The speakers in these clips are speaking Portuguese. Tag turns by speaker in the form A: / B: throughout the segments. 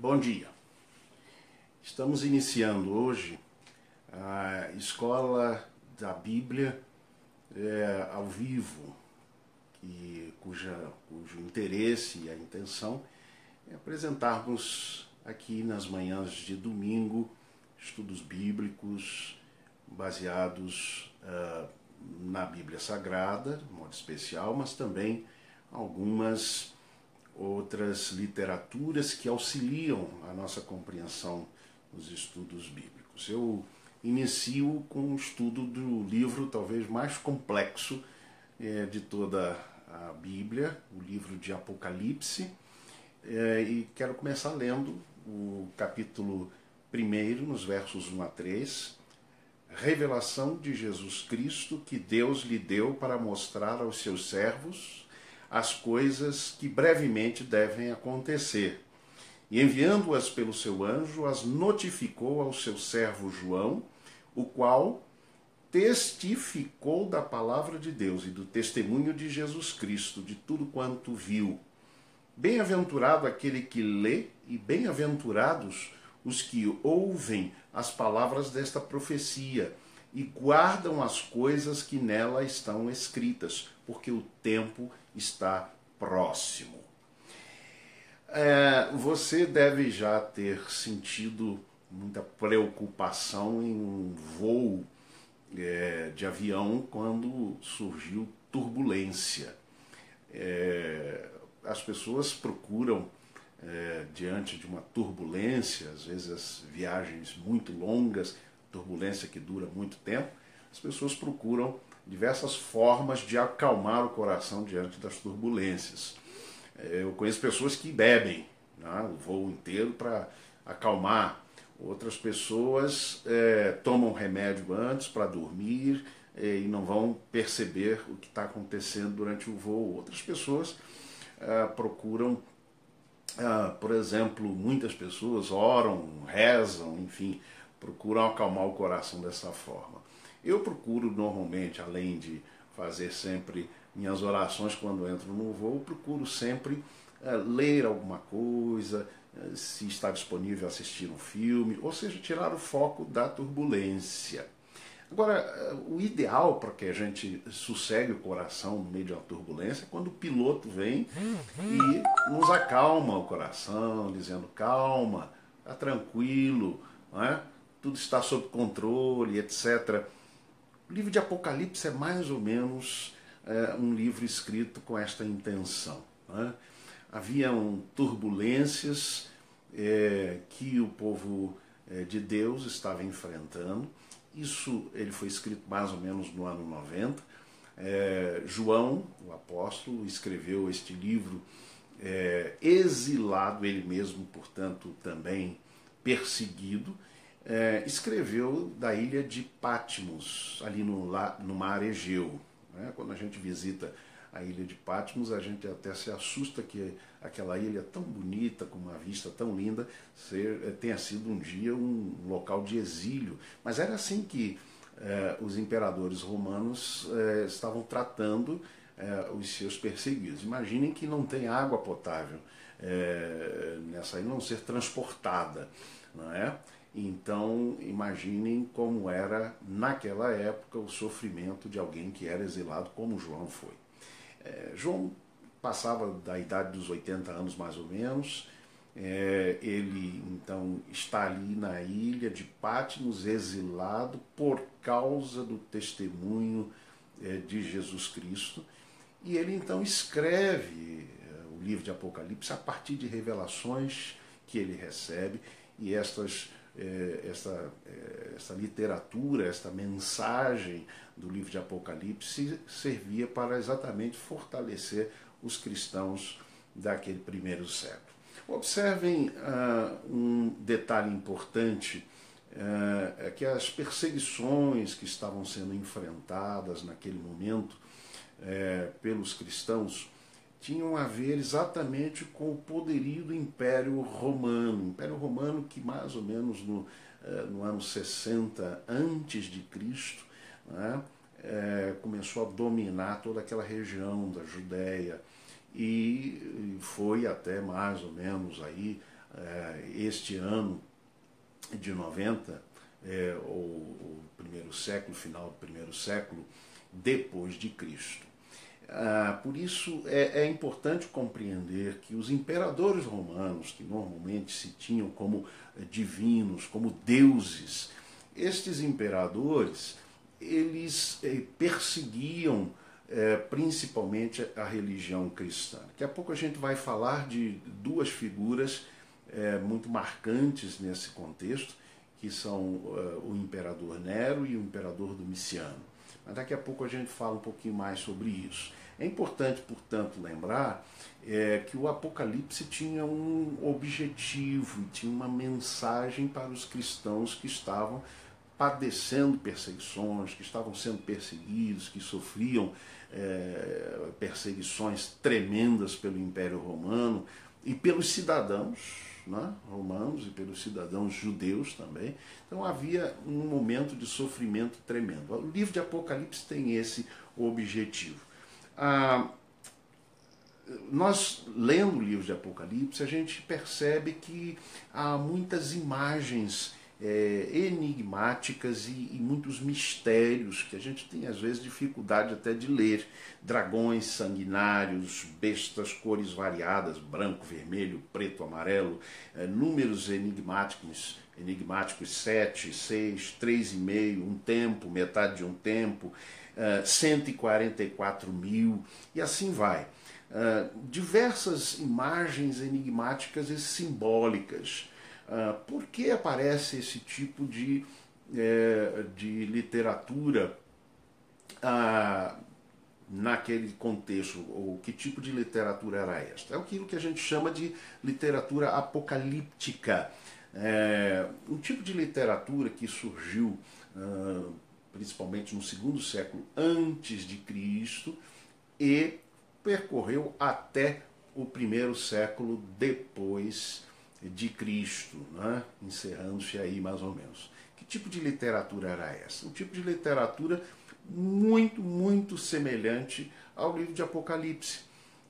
A: Bom dia. Estamos iniciando hoje a Escola da Bíblia ao vivo, cujo interesse e a intenção é apresentarmos aqui nas manhãs de domingo estudos bíblicos baseados na Bíblia Sagrada, de modo especial, mas também algumas outras literaturas que auxiliam a nossa compreensão dos estudos bíblicos. Eu inicio com o estudo do livro talvez mais complexo de toda a Bíblia, o livro de Apocalipse, e quero começar lendo o capítulo 1, nos versos 1 a 3, revelação de Jesus Cristo que Deus lhe deu para mostrar aos seus servos as coisas que brevemente devem acontecer. E enviando-as pelo seu anjo, as notificou ao seu servo João, o qual testificou da palavra de Deus e do testemunho de Jesus Cristo, de tudo quanto viu. Bem-aventurado aquele que lê e bem-aventurados os que ouvem as palavras desta profecia e guardam as coisas que nela estão escritas, porque o tempo está próximo. Você deve já ter sentido muita preocupação em um voo de avião quando surgiu turbulência. As pessoas procuram, diante de uma turbulência, às vezes as viagens muito longas, turbulência que dura muito tempo, as pessoas procuram diversas formas de acalmar o coração diante das turbulências. Eu conheço pessoas que bebem, né, o voo inteiro para acalmar. Outras pessoas tomam remédio antes para dormir e não vão perceber o que está acontecendo durante o voo. Outras pessoas procuram, por exemplo, muitas pessoas oram, rezam, enfim, procuram acalmar o coração dessa forma. Eu procuro normalmente, além de fazer sempre minhas orações quando entro no voo, procuro sempre ler alguma coisa, se está disponível assistir um filme, ou seja, tirar o foco da turbulência. Agora, o ideal para que a gente sossegue o coração no meio de uma turbulência é quando o piloto vem e nos acalma o coração, dizendo calma, está tranquilo, não é? Tudo está sob controle, etc. O livro de Apocalipse é mais ou menos um livro escrito com esta intenção. Né? Haviam turbulências que o povo de Deus estava enfrentando. Isso ele foi escrito mais ou menos no ano 90. João, o apóstolo, escreveu este livro exilado, ele mesmo, portanto, também perseguido. Escreveu da ilha de Patmos, ali no mar Egeu. Né? Quando a gente visita a ilha de Patmos, a gente até se assusta que aquela ilha tão bonita, com uma vista tão linda, tenha sido um dia um local de exílio. Mas era assim que os imperadores romanos estavam tratando os seus perseguidos. Imaginem que não tem água potável nessa ilha, não ser transportada, não é? Então, imaginem como era, naquela época, o sofrimento de alguém que era exilado, como João foi. João passava da idade dos 80 anos, mais ou menos. Ele, então, está ali na ilha de Patmos, exilado, por causa do testemunho de Jesus Cristo. E ele, então, escreve o livro de Apocalipse a partir de revelações que ele recebe, e essa literatura, esta mensagem do livro de Apocalipse servia para exatamente fortalecer os cristãos daquele primeiro século. Observem um detalhe importante, é que as perseguições que estavam sendo enfrentadas naquele momento pelos cristãos tinham a ver exatamente com o poderio do Império Romano. O Império Romano que mais ou menos no ano 60 antes de Cristo, né, começou a dominar toda aquela região da Judéia e foi até mais ou menos aí este ano de 90, o primeiro século, final do primeiro século, depois de Cristo. Por isso é importante compreender que os imperadores romanos, que normalmente se tinham como divinos, como deuses, estes imperadores, eles perseguiam principalmente a religião cristã. Daqui a pouco a gente vai falar de duas figuras muito marcantes nesse contexto, que são o imperador Nero e o imperador Domiciano. Mas daqui a pouco a gente fala um pouquinho mais sobre isso. É importante, portanto, lembrar que o Apocalipse tinha um objetivo, tinha uma mensagem para os cristãos que estavam padecendo perseguições, que estavam sendo perseguidos, que sofriam perseguições tremendas pelo Império Romano e pelos cidadãos, né, romanos, e pelos cidadãos judeus também. Então havia um momento de sofrimento tremendo. O livro de Apocalipse tem esse objetivo. Nós, lendo o livro de Apocalipse, a gente percebe que há muitas imagens enigmáticas e muitos mistérios que a gente tem às vezes dificuldade até de ler. Dragões sanguinários, bestas, cores variadas, branco, vermelho, preto, amarelo, números enigmáticos, 7, 6, 3,5, um tempo, metade de um tempo, 144 mil, e assim vai. Diversas imagens enigmáticas e simbólicas. Por que aparece esse tipo de literatura naquele contexto? Ou que tipo de literatura era esta? É aquilo que a gente chama de literatura apocalíptica. Um tipo de literatura que surgiu principalmente no segundo século antes de Cristo e percorreu até o primeiro século depois de Cristo, né? Encerrando-se aí mais ou menos. Que tipo de literatura era essa? Um tipo de literatura muito, muito semelhante ao livro de Apocalipse.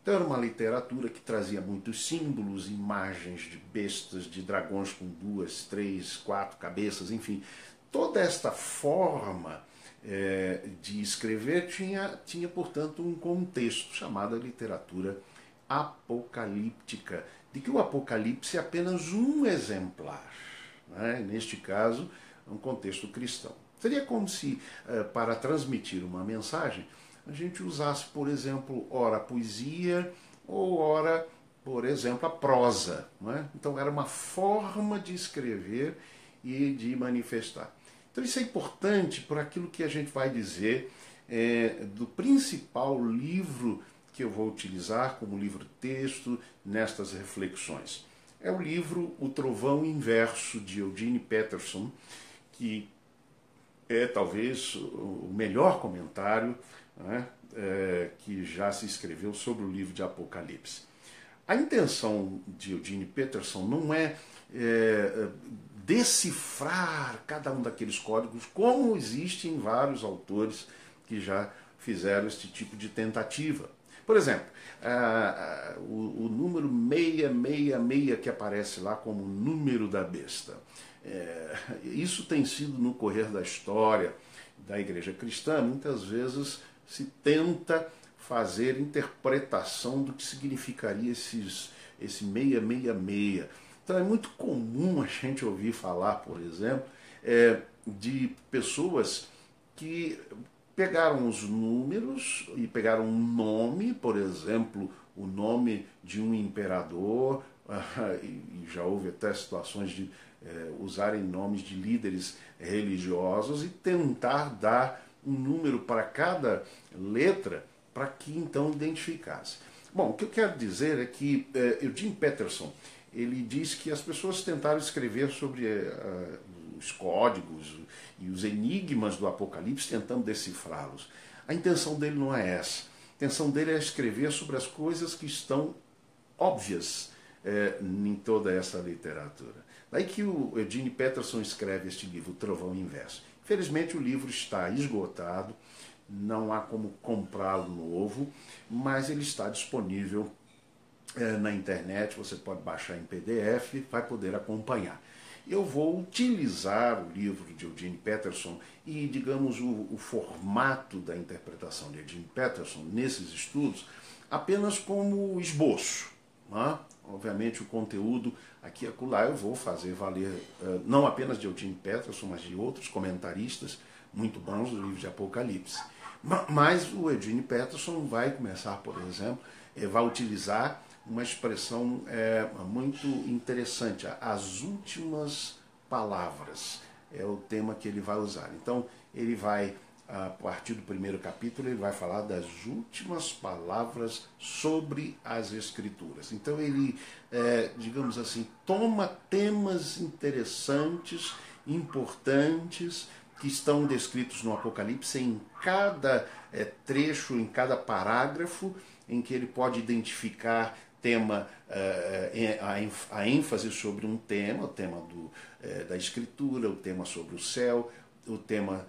A: Então era uma literatura que trazia muitos símbolos, imagens de bestas, de dragões com 2, 3, 4 cabeças, enfim. Toda esta forma de escrever tinha, portanto, um contexto chamado literatura apocalíptica, de que o Apocalipse é apenas um exemplar, né? Neste caso, um contexto cristão. Seria como se, para transmitir uma mensagem, a gente usasse, por exemplo, ora a poesia ou ora, por exemplo, a prosa, não é? Então era uma forma de escrever e de manifestar. Então isso é importante por aquilo que a gente vai dizer do principal livro que eu vou utilizar como livro-texto nestas reflexões. É o livro O Trovão Inverso, de Eugene Peterson, que é talvez o melhor comentário, né, que já se escreveu sobre o livro de Apocalipse. A intenção de Eugene Peterson não é decifrar cada um daqueles códigos, como existem vários autores que já fizeram este tipo de tentativa. Por exemplo, o número 666 que aparece lá como número da besta. Isso tem sido no correr da história da igreja cristã, muitas vezes se tenta fazer interpretação do que significaria esse 666. Então é muito comum a gente ouvir falar, por exemplo, de pessoas que pegaram os números e pegaram um nome, por exemplo, o nome de um imperador, e já houve até situações de usarem nomes de líderes religiosos e tentar dar um número para cada letra para que então identificasse. Bom, o que eu quero dizer é que Eugene Peterson, ele diz que as pessoas tentaram escrever sobre os códigos e os enigmas do Apocalipse, tentando decifrá-los. A intenção dele não é essa. A intenção dele é escrever sobre as coisas que estão óbvias em toda essa literatura. Daí que o Eugene Peterson escreve este livro, O Trovão Inverso. Infelizmente o livro está esgotado, não há como comprá-lo novo, mas ele está disponível na internet, você pode baixar em PDF, vai poder acompanhar. Eu vou utilizar o livro de Eugene Peterson e, digamos, o formato da interpretação de Eugene Peterson nesses estudos apenas como esboço. Né? Obviamente o conteúdo aqui e acolá eu vou fazer valer não apenas de Eugene Peterson, mas de outros comentaristas muito bons do livro de Apocalipse. Mas o Eugene Peterson vai começar, por exemplo, vai utilizar uma expressão muito interessante, as últimas palavras é o tema que ele vai usar. Então ele vai, a partir do primeiro capítulo, ele vai falar das últimas palavras sobre as Escrituras. Então ele, digamos assim, toma temas interessantes, importantes, que estão descritos no Apocalipse em cada trecho, em cada parágrafo, em que ele pode identificar a ênfase sobre um tema, o tema da Escritura, o tema sobre o céu, o tema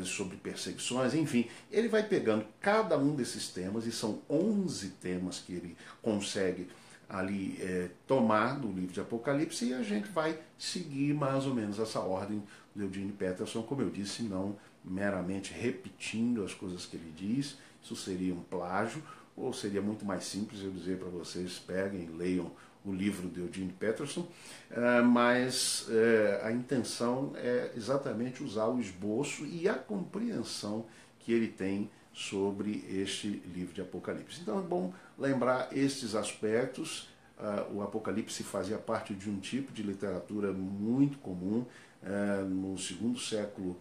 A: sobre perseguições, enfim. Ele vai pegando cada um desses temas, e são 11 temas que ele consegue ali tomar do livro de Apocalipse, e a gente vai seguir mais ou menos essa ordem do Eugene Peterson, como eu disse, não meramente repetindo as coisas que ele diz, isso seria um plágio, ou seria muito mais simples eu dizer para vocês, peguem, leiam o livro de Eugene Peterson, mas a intenção é exatamente usar o esboço e a compreensão que ele tem sobre este livro de Apocalipse. Então é bom lembrar estes aspectos. O Apocalipse fazia parte de um tipo de literatura muito comum no segundo século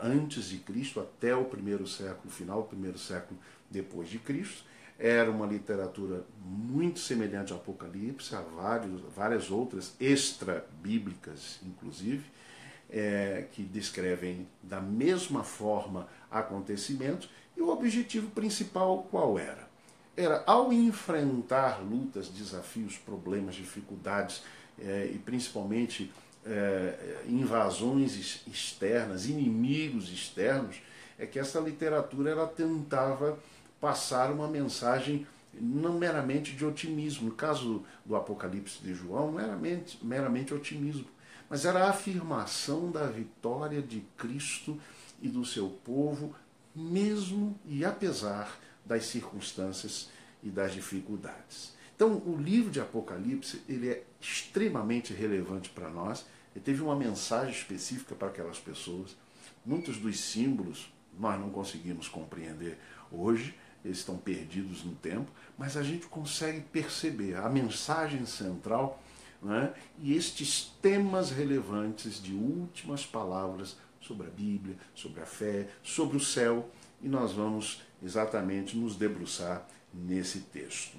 A: antes de Cristo até o primeiro século, final do primeiro século depois de Cristo. Era uma literatura muito semelhante ao Apocalipse, a várias outras extra-bíblicas, inclusive, que descrevem da mesma forma acontecimentos. E o objetivo principal qual era? Era, ao enfrentar lutas, desafios, problemas, dificuldades e principalmente invasões externas, inimigos externos, é que essa literatura ela tentava passar uma mensagem não meramente de otimismo. No caso do Apocalipse de João, não era meramente otimismo, mas era a afirmação da vitória de Cristo e do seu povo, mesmo e apesar das circunstâncias e das dificuldades. Então, o livro de Apocalipse ele é extremamente relevante para nós. Ele teve uma mensagem específica para aquelas pessoas. Muitos dos símbolos nós não conseguimos compreender hoje, eles estão perdidos no tempo, mas a gente consegue perceber a mensagem central, né, e estes temas relevantes de últimas palavras sobre a Bíblia, sobre a fé, sobre o céu, e nós vamos exatamente nos debruçar nesse texto.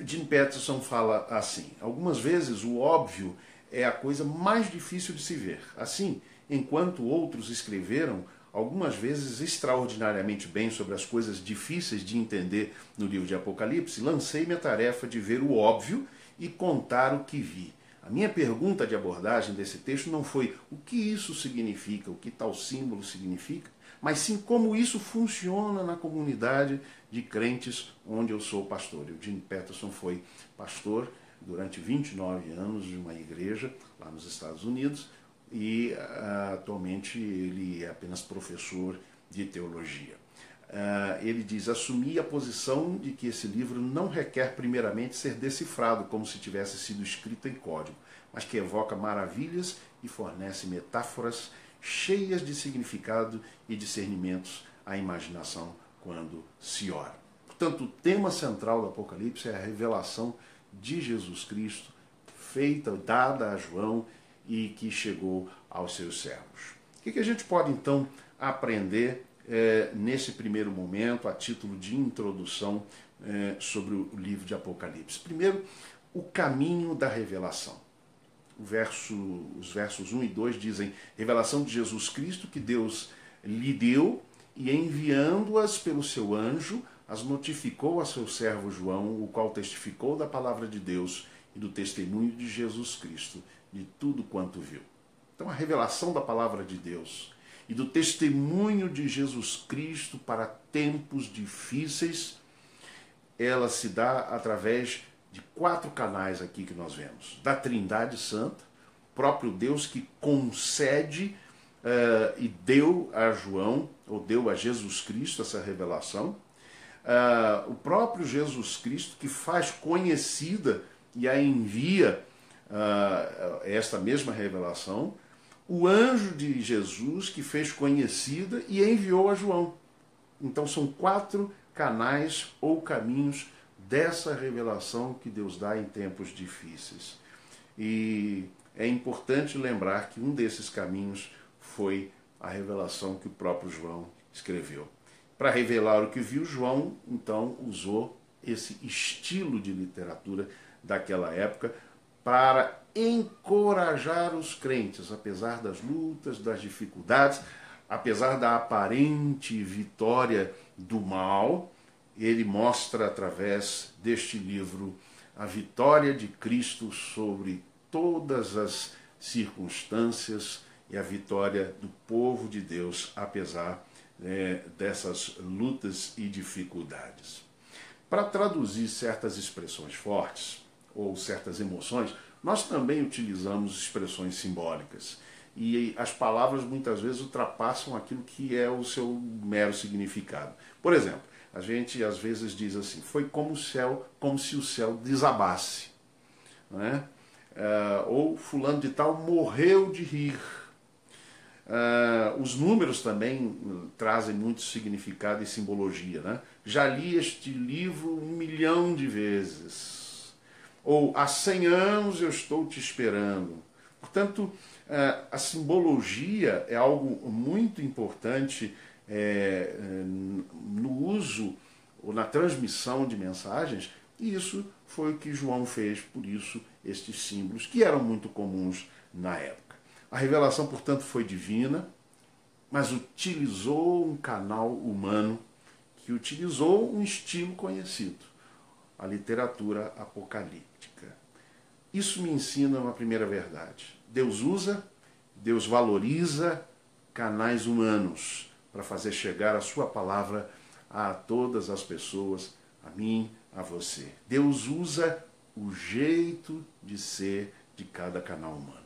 A: Jim Peterson fala assim: algumas vezes o óbvio é a coisa mais difícil de se ver. Assim, enquanto outros escreveram algumas vezes extraordinariamente bem sobre as coisas difíceis de entender no livro de Apocalipse, lancei-me a tarefa de ver o óbvio e contar o que vi. A minha pergunta de abordagem desse texto não foi o que isso significa, o que tal símbolo significa, mas sim como isso funciona na comunidade de crentes onde eu sou pastor. Eugene Peterson foi pastor durante 29 anos de uma igreja lá nos Estados Unidos e atualmente ele é apenas professor de teologia. Ele diz: assumi a posição de que esse livro não requer primeiramente ser decifrado como se tivesse sido escrito em código, mas que evoca maravilhas e fornece metáforas cheias de significado e discernimentos à imaginação quando se ora. Portanto, o tema central do Apocalipse é a revelação de Jesus Cristo, dada a João e que chegou aos seus servos. O que a gente pode, então, aprender nesse primeiro momento, a título de introdução sobre o livro de Apocalipse? Primeiro, o caminho da revelação. Os versos 1 e 2 dizem: revelação de Jesus Cristo que Deus lhe deu, e enviando-as pelo seu anjo, as notificou a seu servo João, o qual testificou da palavra de Deus e do testemunho de Jesus Cristo, de tudo quanto viu. Então, a revelação da palavra de Deus e do testemunho de Jesus Cristo para tempos difíceis ela se dá através de 4 canais aqui que nós vemos. Da Trindade Santa, próprio Deus que concede e deu a João, ou deu a Jesus Cristo essa revelação. O próprio Jesus Cristo que faz conhecida e a envia esta mesma revelação. O anjo de Jesus que fez conhecida e enviou a João. Então são 4 canais ou caminhos dessa revelação que Deus dá em tempos difíceis. E é importante lembrar que um desses caminhos foi a revelação que o próprio João escreveu. Para revelar o que viu, João, então, usou esse estilo de literatura daquela época para encorajar os crentes, apesar das lutas, das dificuldades, apesar da aparente vitória do mal. Ele mostra através deste livro a vitória de Cristo sobre todas as circunstâncias e a vitória do povo de Deus, apesar dessas lutas e dificuldades. Para traduzir certas expressões fortes ou certas emoções, nós também utilizamos expressões simbólicas. E as palavras muitas vezes ultrapassam aquilo que é o seu mero significado. Por exemplo, a gente às vezes diz assim, foi como se o céu desabasse. Não é? Ou fulano de tal morreu de rir. Os números também trazem muito significado e simbologia. Né? Já li este livro 1 milhão de vezes. Ou há 100 anos eu estou te esperando. Portanto, a simbologia é algo muito importante no uso ou na transmissão de mensagens, e isso foi o que João fez, por isso estes símbolos, que eram muito comuns na época. A revelação, portanto, foi divina, mas utilizou um canal humano que utilizou um estilo conhecido, a literatura apocalíptica. Isso me ensina uma primeira verdade. Deus usa, Deus valoriza canais humanos para fazer chegar a sua palavra a todas as pessoas, a mim, a você. Deus usa o jeito de ser de cada canal humano.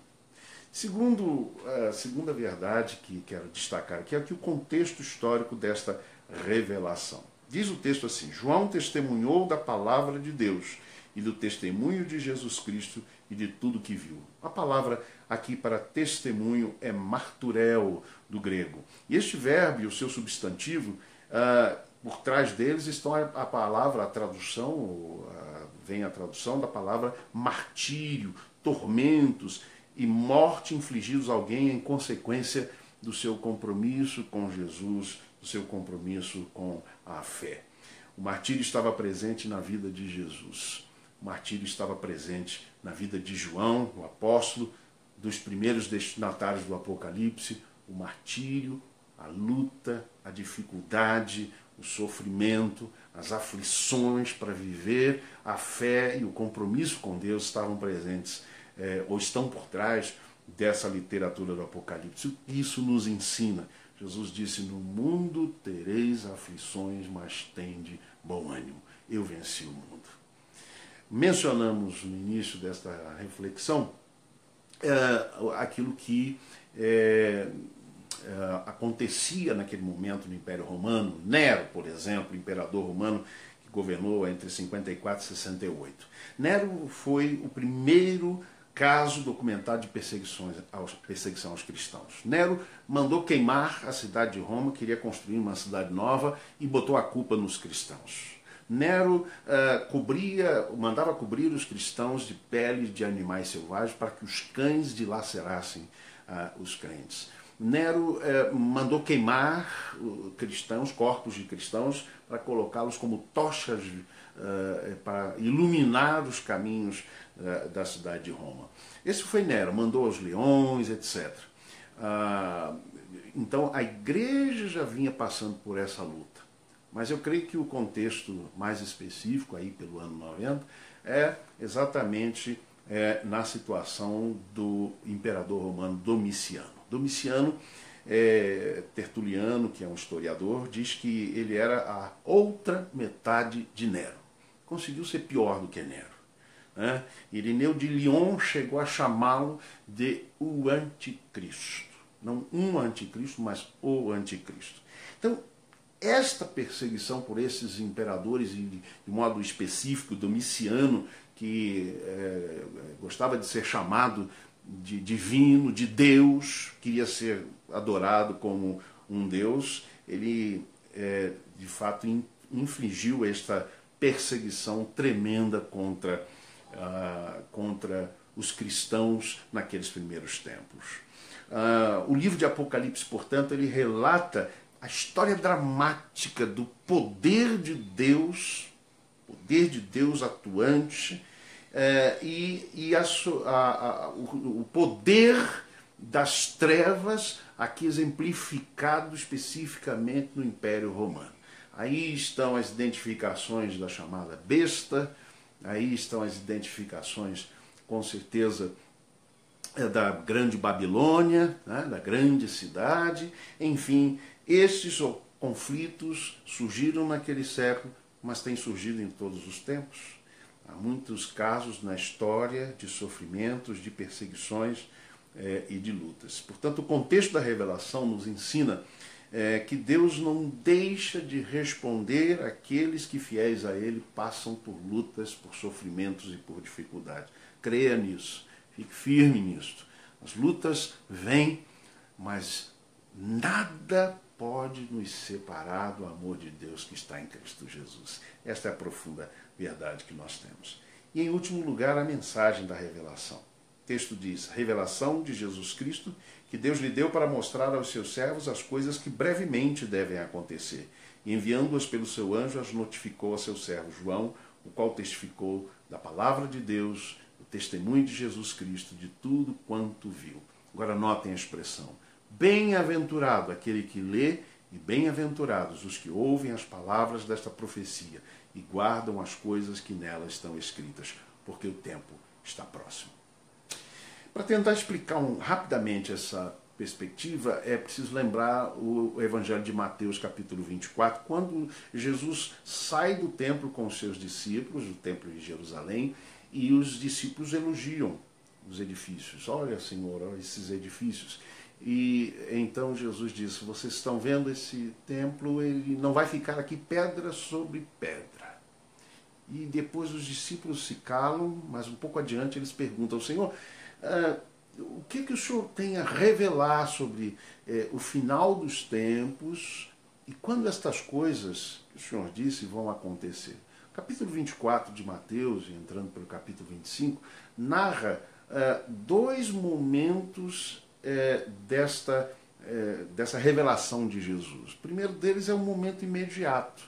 A: Segunda verdade que quero destacar aqui é que o contexto histórico desta revelação. Diz o texto assim, João testemunhou da palavra de Deus e do testemunho de Jesus Cristo e de tudo que viu. A palavra aqui para testemunho é marturel, do grego. E este verbo e o seu substantivo, por trás deles estão a palavra, a tradução, vem a tradução da palavra martírio, tormentos e morte infligidos a alguém em consequência do seu compromisso com Jesus, do seu compromisso com a fé. O martírio estava presente na vida de Jesus. O martírio estava presente na vida de João, o apóstolo, dos primeiros destinatários do Apocalipse. O martírio, a luta, a dificuldade, o sofrimento, as aflições para viver a fé e o compromisso com Deus estavam presentes ou estão por trás dessa literatura do Apocalipse. Isso nos ensina. Jesus disse, no mundo tereis aflições, mas tende bom ânimo. Eu venci o mundo. Mencionamos no início desta reflexão aquilo que acontecia naquele momento no Império Romano. Nero, por exemplo, imperador romano que governou entre 54 e 68. Nero foi o primeiro caso documentado de perseguição aos cristãos. Nero mandou queimar a cidade de Roma, queria construir uma cidade nova e botou a culpa nos cristãos. Nero mandava cobrir os cristãos de peles de animais selvagens para que os cães dilacerassem os crentes. Nero mandou queimar corpos de cristãos, para colocá-los como tochas para iluminar os caminhos da cidade de Roma. Esse foi Nero, mandou aos leões, etc. Então a igreja já vinha passando por essa luta. Mas eu creio que o contexto mais específico, aí pelo ano 90, é exatamente na situação do imperador romano Domiciano. Domiciano, Tertuliano, que é um historiador, diz que ele era a outra metade de Nero. conseguiu ser pior do que Nero. Né? Irineu de Lyon chegou a chamá-lo de o anticristo. Não um anticristo, mas o anticristo. Então, esta perseguição por esses imperadores, e de modo específico Domiciano, que gostava de ser chamado de divino, de Deus, queria ser adorado como um Deus, ele de fato infligiu esta perseguição tremenda contra os cristãos naqueles primeiros tempos. O livro de Apocalipse, portanto, ele relata a história dramática do poder de Deus atuante, o poder das trevas, aqui exemplificado especificamente no Império Romano. Aí estão as identificações da chamada besta, aí estão as identificações, com certeza, da grande Babilônia, né, da grande cidade. Enfim, estes conflitos surgiram naquele século, mas têm surgido em todos os tempos. Há muitos casos na história de sofrimentos, de perseguições e de lutas. Portanto, o contexto da revelação nos ensina que Deus não deixa de responder àqueles que, fiéis a Ele, passam por lutas, por sofrimentos e por dificuldades. Creia nisso, fique firme nisto. As lutas vêm, mas nada pode nos separar do amor de Deus que está em Cristo Jesus. Esta é a profunda verdade que nós temos. E, em último lugar, a mensagem da revelação. O texto diz: revelação de Jesus Cristo, que Deus lhe deu para mostrar aos seus servos as coisas que brevemente devem acontecer. E, enviando-as pelo seu anjo, as notificou a seu servo João, o qual testificou da palavra de Deus, o testemunho de Jesus Cristo, de tudo quanto viu. Agora notem a expressão: bem-aventurado aquele que lê, e bem-aventurados os que ouvem as palavras desta profecia e guardam as coisas que nela estão escritas, porque o tempo está próximo. Para tentar explicar rapidamente essa perspectiva, é preciso lembrar o Evangelho de Mateus, capítulo 24, quando Jesus sai do templo com os seus discípulos, do templo de Jerusalém, e os discípulos elogiam os edifícios. Olha, Senhor, olha esses edifícios. E então Jesus disse: vocês estão vendo esse templo, ele não vai ficar aqui pedra sobre pedra. E depois os discípulos se calam, mas um pouco adiante eles perguntam: Senhor, o que o Senhor tem a revelar sobre o final dos tempos e quando estas coisas que o Senhor disse vão acontecer? O capítulo 24 de Mateus, entrando pelo capítulo 25, narra dois momentos dessa revelação de Jesus. O primeiro deles é um momento imediato,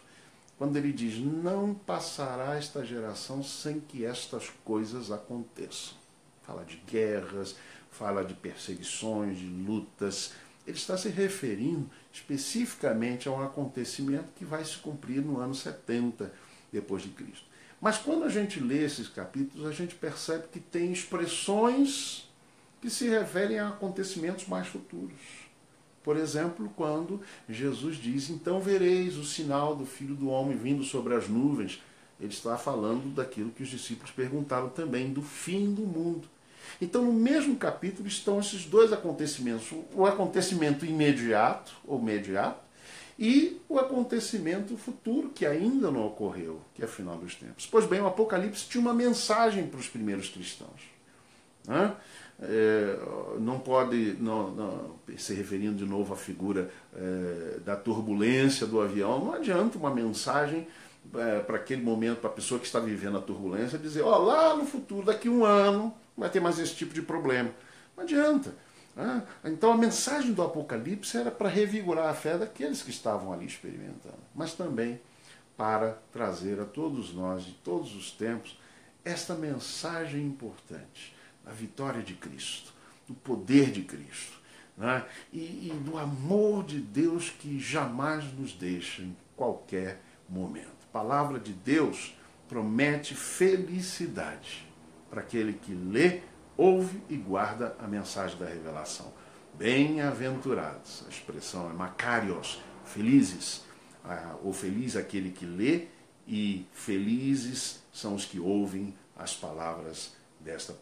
A: quando ele diz: não passará esta geração sem que estas coisas aconteçam. Fala de guerras, fala de perseguições, de lutas. Ele está se referindo especificamente a um acontecimento que vai se cumprir no ano 70 depois de Cristo. Mas quando a gente lê esses capítulos, a gente percebe que tem expressões que se referem a acontecimentos mais futuros. Por exemplo, quando Jesus diz: então vereis o sinal do Filho do Homem vindo sobre as nuvens. Ele está falando daquilo que os discípulos perguntaram também, do fim do mundo. Então, no mesmo capítulo estão esses dois acontecimentos: o acontecimento imediato, ou mediato, e o acontecimento futuro, que ainda não ocorreu, que é o final dos tempos. Pois bem, o Apocalipse tinha uma mensagem para os primeiros cristãos. Não pode, se referindo de novo à figura da turbulência do avião, não adianta uma mensagem para aquele momento, para a pessoa que está vivendo a turbulência, dizer: lá no futuro, daqui a um ano, não vai ter mais esse tipo de problema. Não adianta. Então a mensagem do Apocalipse era para revigorar a fé daqueles que estavam ali experimentando, mas também para trazer a todos nós, de todos os tempos, esta mensagem importante da vitória de Cristo, do poder de Cristo, e do amor de Deus que jamais nos deixa em qualquer momento. A palavra de Deus promete felicidade para aquele que lê, ouve e guarda a mensagem da revelação. Bem-aventurados, a expressão é makarios, felizes, ou feliz aquele que lê e felizes são os que ouvem as palavras desta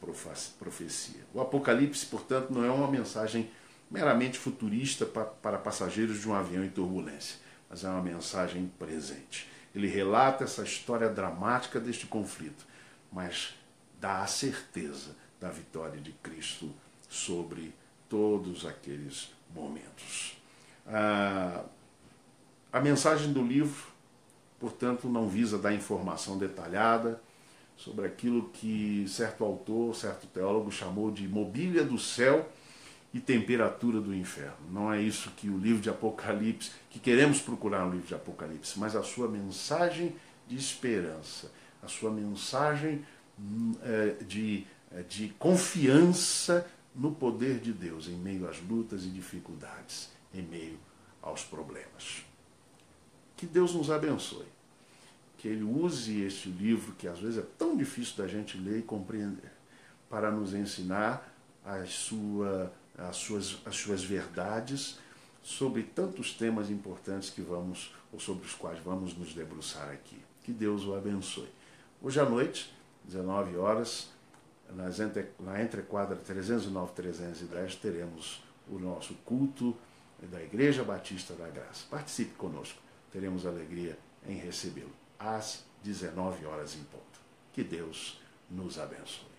A: profecia. O Apocalipse, portanto, não é uma mensagem meramente futurista para passageiros de um avião em turbulência, mas é uma mensagem presente. Ele relata essa história dramática deste conflito, mas dá a certeza da vitória de Cristo sobre todos aqueles momentos. A mensagem do livro, portanto, não visa dar informação detalhada sobre aquilo que certo autor, certo teólogo chamou de mobília do céu e temperatura do inferno. Não é isso que o livro de Apocalipse, que queremos procurar no livro de Apocalipse, mas a sua mensagem de esperança, a sua mensagem de confiança no poder de Deus em meio às lutas e dificuldades, em meio aos problemas. Que Deus nos abençoe. Que Ele use este livro, que às vezes é tão difícil da gente ler e compreender, para nos ensinar as suas verdades sobre tantos temas importantes que vamos, ou sobre os quais vamos nos debruçar aqui. Que Deus o abençoe. Hoje à noite, 19 horas, na entrequadra 309 e 310, teremos o nosso culto da Igreja Batista da Graça. Participe conosco, teremos alegria em recebê-lo, às 19 horas em ponto. Que Deus nos abençoe.